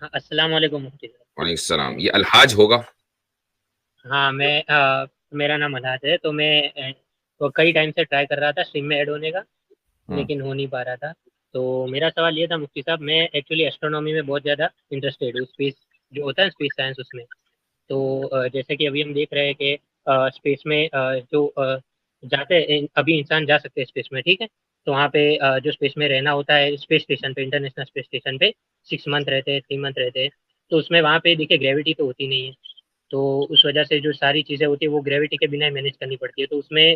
ہاں السلام علیکم مفتی صاحب. وعلیکم السلام. یہ الحاج ہوگا؟ ہاں میرا نام الحاظ ہے. تو میں وہ کئی ٹائم سے ٹرائی کر رہا تھا اسٹریم میں ایڈ ہونے کا، ہوں. لیکن ہو نہیں پا رہا تھا. تو میرا سوال یہ تھا مفتی صاحب، میں ایکچولی اسٹرونومی میں بہت زیادہ انٹرسٹیڈ ہوں، اسپیس جو ہوتا ہے اسپیس سائنس اس میں. تو جیسے کہ ابھی ہم دیکھ رہے ہیں کہ اسپیس میں جو جاتے ابھی انسان جا سکتے ہیں اسپیس میں، ٹھیک ہے. تو وہاں پہ جو اسپیس میں رہنا ہوتا ہے اسپیس اسٹیشن پہ، انٹرنیشنل اسپیس اسٹیشن پہ 6 منتھ رہتے ہیں، 3 منتھ رہتے ہیں. تو اس میں وہاں پہ دیکھیے گریوٹی تو ہوتی نہیں ہے، تو اس وجہ سے جو ساری چیزیں ہوتی ہیں وہ گریوٹی کے بنا مینیج کرنی پڑتی ہے. تو اس میں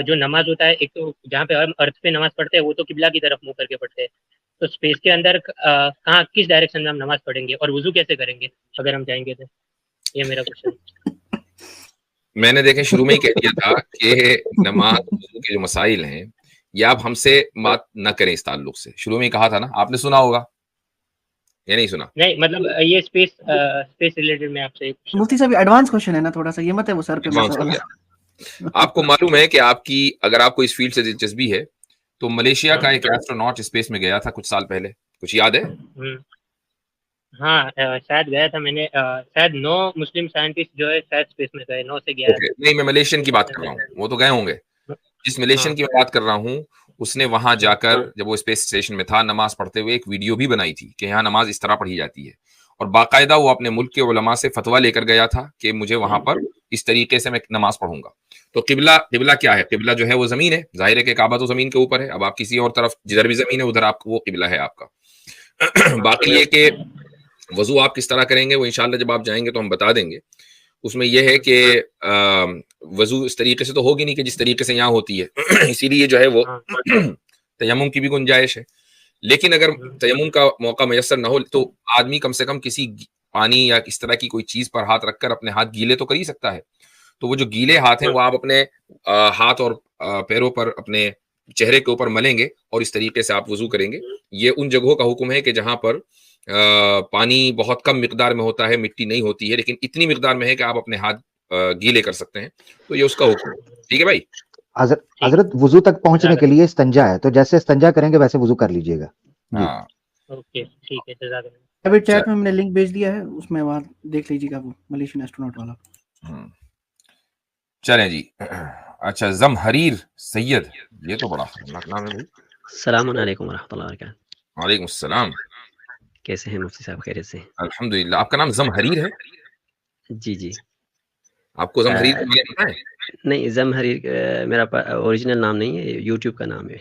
جو نماز ہوتا ہے، ایک تو جہاں پہ ہم ارتھ پہ نماز پڑھتے ہیں وہ تو قبلہ کی طرف منہ کر کے پڑھتے ہیں. تو اسپیس کے اندر کہاں کس ڈائریکشن میں ہم نماز پڑھیں گے اور وضو کیسے کریں گے اگر ہم جائیں گے تو؟ یہ میرا کوشچن ہے. میں نے دیکھیں شروع میں ہی کہہ دیا تھا کہ نماز وضو کے جو مسائل ہیں یہ آپ ہم سے بات نہ کریں اس تعلق سے. شروع میں ہی کہا تھا نا، آپ نے سنا ہوگا یا نہیں سنا؟ نہیں مطلب یہ اسپیس ریلیٹڈ میں آپ سے ایک کوشچن. مفتی صاحب ایڈوانس کوشچن ہے نا تھوڑا سا، یہ مت ہے وہ سر پہ ایڈوانس مسا ہو والا. گیا. آپ کو معلوم ہے کہ اگر آپ کو اس فیلڈ سے دلچسپی ہے تو ملیشیا کا ایک ایسٹروناٹ اسپیس میں گیا تھا کچھ سال پہلے، کچھ یاد ہے؟ ہاں شاید گیا تھا میں نے، شاید 9 مسلم سائنٹسٹ جو ہے شاید اسپیس میں گئے، 9 سے 11. اوکے، نہیں میں ملیشین کی بات کر رہا ہوں، وہ تو گئے ہوں گے. جس ہاں ملیشین کی میں بات کر رہا ہوں اس نے وہاں جا کر جب وہ اسپیس اسٹیشن میں تھا نماز پڑھتے ہوئے ایک ویڈیو بھی بنائی تھی کہ یہاں نماز اس طرح پڑھی جاتی ہے، اور باقاعدہ وہ اپنے ملک کے علماء سے فتویٰ لے کر گیا تھا کہ مجھے وہاں پر اس طریقے سے میں نماز پڑھوں گا. تو قبلہ کیا ہے؟ قبلہ جو ہے وہ زمین ہے. ظاہر ہے کہ کعبہ تو زمین کے اوپر ہے، اب آپ کسی اور طرف جدھر بھی زمین ہے ادھر آپ کو وہ قبلہ ہے آپ کا. باقی یہ کہ وضو آپ کس طرح کریں گے وہ انشاءاللہ جب آپ جائیں گے تو ہم بتا دیں گے. اس میں یہ ہے کہ وضو اس طریقے سے تو ہوگی نہیں کہ جس طریقے سے یہاں ہوتی ہے، اسی لیے جو ہے وہ تیمم کی بھی گنجائش ہے. لیکن اگر تیمم کا موقع میسر نہ ہو تو آدمی کم سے کم کسی پانی یا اس طرح کی کوئی چیز پر ہاتھ رکھ کر اپنے ہاتھ گیلے تو کر ہی سکتا ہے. تو وہ جو گیلے ہاتھ ہیں وہ آپ اپنے ہاتھ اور پیروں پر اپنے چہرے کے اوپر ملیں گے اور اس طریقے سے آپ وضو کریں گے. یہ ان جگہوں کا حکم ہے کہ جہاں پر پانی بہت کم مقدار میں ہوتا ہے، مٹی نہیں ہوتی ہے، لیکن اتنی مقدار میں ہے کہ آپ اپنے ہاتھ گیلے کر سکتے ہیں. تو یہ اس کا حکم ہے. ٹھیک ہے بھائی؟ حضرت وضو تک پہنچنے کے لیے استنجا ہے، تو جیسے استنجا کریں گے ویسے وضو کر لیجئے گا. ہاں اوکے ٹھیک ہے، جزاک اللہ. ابھی چیٹ میں ہم نے لنک بھیج دیا ہے، اس میں وہاں دیکھ لیجیے گا وہ ملیشین ایسٹروناٹ والا. چلیں جی. اچھا، زمحریر سید، یہ تو بڑا خطرناک نام ہے بھائی. السلام علیکم ورحمۃ اللہ وبرکاتہ. وعلیکم السلام. کیسے ہیں مفتی صاحب؟ خیریت سے؟ الحمدللہ. آپ کا نام زمحریر ہے؟ جی جی. آپ کو زمحریر کا نام پتہ ہے؟ نہیں، زمحریر میرا اوریجنل نام نہیں ہے، یوٹیوب کا نام ہے.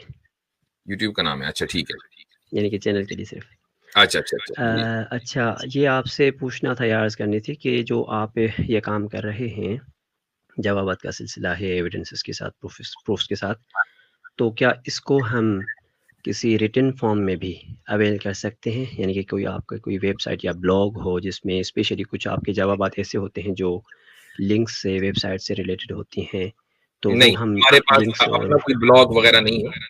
یوٹیوب کا نام ہے؟ اچھا ٹھیک ہے. یعنی کہ چینل کے لیے صرف. اچھا اچھا اچھا. اچھا، یہ آپ سے پوچھنا تھا یا عرض کرنی تھی کہ جو آپ یہ کام کر رہے ہیں جوابات کا سلسلہ ہے ایویڈنسز کے ساتھ، پروفس کے ساتھ، تو کیا اس کو ہم کسی ریٹن فارم میں بھی اویل کر سکتے ہیں؟ یعنی کہ کوئی آپ کا کوئی ویب سائٹ یا بلاگ ہو جس میں اسپیشلی کچھ آپ کے جوابات ایسے ہوتے ہیں جو لنکس سے، ویب سائٹ سے ریلیٹڈ ہوتی ہیں، تو نہیں، وہ ہم ہمارے پاس لنکس اپنا کوئی بلاگ وغیرہ نہیں ہے،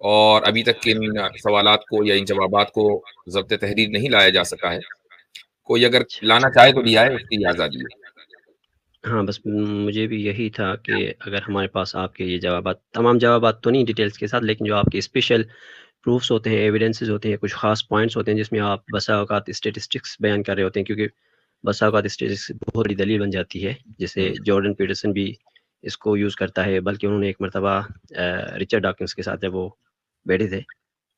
اور ابھی تک ان سوالات کو یا ان جوابات کو ضبط تحریر نہیں لایا جا سکا ہے. کوئی اگر لانا چاہے تو لیا ہے، اس کی آزادی ہے. ہاں بس مجھے بھی یہی تھا کہ اگر ہمارے پاس آپ کے یہ جوابات، تمام جوابات تو نہیں ڈیٹیلز کے ساتھ، لیکن جو آپ کے اسپیشل پروفس ہوتے ہیں، ایویڈنسز ہوتے ہیں، کچھ خاص پوائنٹس ہوتے ہیں جس میں آپ بسا اوقات اسٹیٹسٹکس بیان کر رہے ہوتے ہیں، کیونکہ بسا اوقات اسٹیٹسٹکس بہت بڑی دلیل بن جاتی ہے. جیسے جارڈن پیٹرسن بھی اس کو یوز کرتا ہے، بلکہ انہوں نے ایک مرتبہ رچرڈ ڈاکنس کے ساتھ جب وہ بیٹھے تھے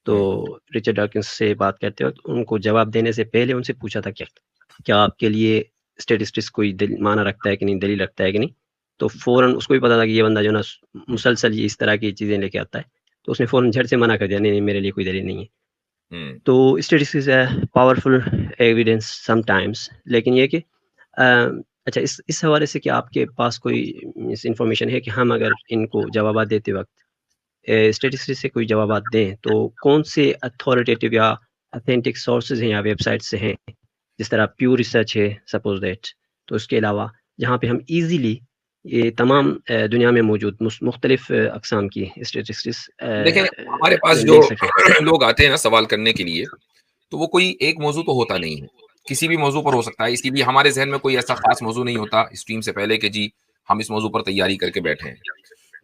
تو رچرڈ ڈاکنس سے بات کرتے وقت ان کو جواب دینے سے پہلے ان سے پوچھا تھا کیا آپ کے لیے اسٹیٹسٹکس کوئی معنی رکھتا ہے کہ نہیں، دلیل رکھتا ہے کہ نہیں. تو فوراً اس کو بھی پتا تھا کہ یہ بندہ جو نا مسلسل یہ اس طرح کی چیزیں لے کے آتا ہے، تو اس نے فوراً جھٹ سے منع کر دیا، نہیں میرے لیے کوئی دلیل نہیں ہے. تو اسٹیٹسٹکس ہے پاورفل ایویڈنس سم ٹائمس، لیکن یہ کہ اچھا اس حوالے سے کہ آپ کے پاس کوئی انفارمیشن ہے کہ ہم اگر ان کو جوابات دیتے وقت اسٹیٹسٹکس سے کوئی جوابات دیں تو کون سے اتھارٹیٹیو یا اتھینٹک سورسز ہیں یا ویب سائٹ سے ہیں، جس طرح پیور ریسرچ ہے سپوز دیٹ، تو اس کے علاوہ جہاں پہ ہم ایزیلی یہ تمام دنیا میں موجود مختلف اقسام کی اسٹیٹسٹکس دیکھیں، ہمارے پاس جو لوگ آتے ہیں نا سوال کرنے کے لیے، تو وہ کوئی ایک موضوع تو ہوتا نہیں ہے، کسی بھی موضوع پر ہو سکتا ہے. اسی لیے ہمارے ذہن میں کوئی ایسا خاص موضوع نہیں ہوتا اسٹریم سے پہلے کہ جی ہم اس موضوع پر تیاری کر کے بیٹھے ہیں.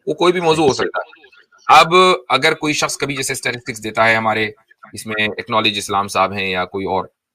وہ کوئی بھی موضوع ہو سکتا ہے. اب اگر کوئی شخص کبھی جیسے اسٹیٹسٹکس دیتا ہے، ہمارے اس میں ایکنالج اسلام صاحب ہیں یا کوئی اور،